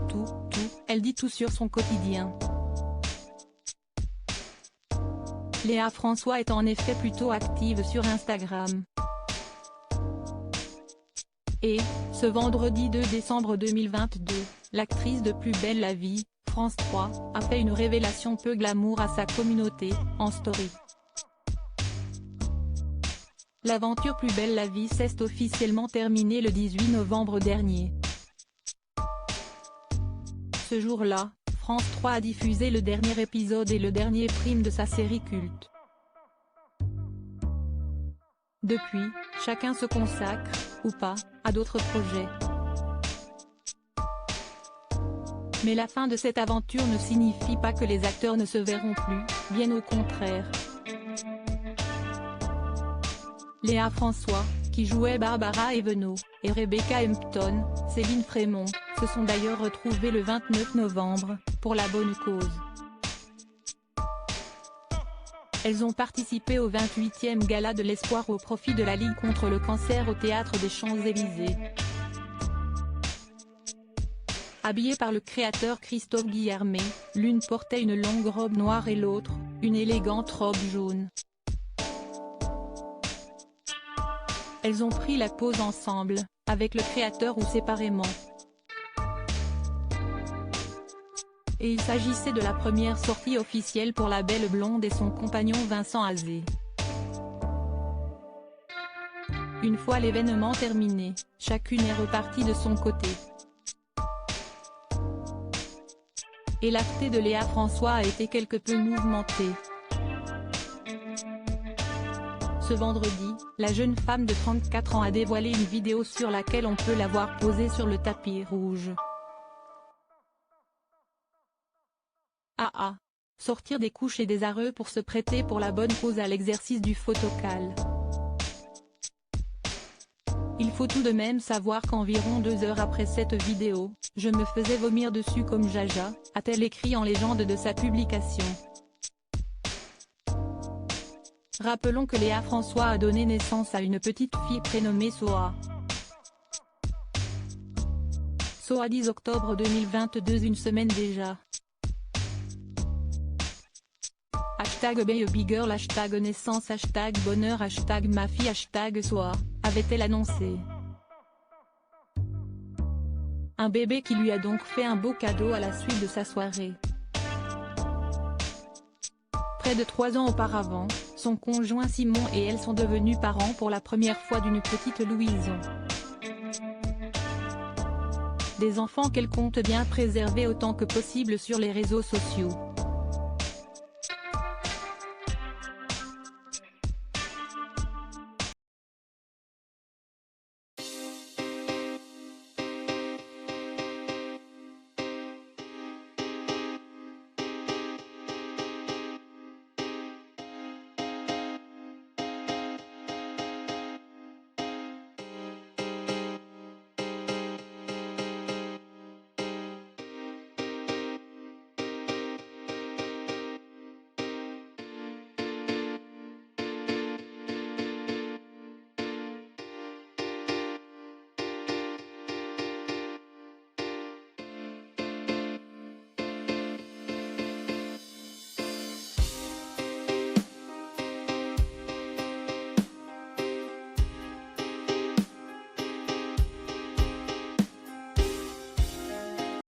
tout, elle dit tout sur son quotidien. Léa François est en effet plutôt active sur Instagram. Et, ce vendredi 2 décembre 2022, l'actrice de Plus belle la vie, France 3, a fait une révélation peu glamour à sa communauté, en story. L'aventure Plus belle la vie s'est officiellement terminée le 18 novembre dernier. Ce jour-là, France 3 a diffusé le dernier épisode et le dernier prime de sa série culte. Depuis, chacun se consacre, ou pas, à d'autres projets. Mais la fin de cette aventure ne signifie pas que les acteurs ne se verront plus, bien au contraire. Léa François, qui jouait Barbara Evenot, et Rebecca Hampton, Céline Frémont, se sont d'ailleurs retrouvées le 29 novembre, pour la bonne cause. Elles ont participé au 28e Gala de l'Espoir au profit de la Ligue contre le cancer au Théâtre des Champs-Élysées. Habillées par le créateur Christophe Guillermet, l'une portait une longue robe noire et l'autre, une élégante robe jaune. Elles ont pris la pose ensemble, avec le créateur ou séparément. Et il s'agissait de la première sortie officielle pour la belle blonde et son compagnon Vincent Azé. Une fois l'événement terminé, chacune est repartie de son côté. Et l'acté de Léa François a été quelque peu mouvementé. Ce vendredi, la jeune femme de 34 ans a dévoilé une vidéo sur laquelle on peut la voir posée sur le tapis rouge. Sortir des couches et des arreux pour se prêter pour la bonne cause à l'exercice du photocal. Il faut tout de même savoir qu'environ 2 heures après cette vidéo, je me faisais vomir dessus comme Jaja, a-t-elle écrit en légende de sa publication. Rappelons que Léa François a donné naissance à une petite fille prénommée Soa. Soa 10 octobre 2022, une semaine déjà. #BabyGirl, #naissance, #bonheur, #ma fille, #Soa, avait-elle annoncé. Un bébé qui lui a donc fait un beau cadeau à la suite de sa soirée. Près de 3 ans auparavant, son conjoint Simon et elle sont devenus parents pour la première fois d'une petite Louison. Des enfants qu'elle compte bien préserver autant que possible sur les réseaux sociaux.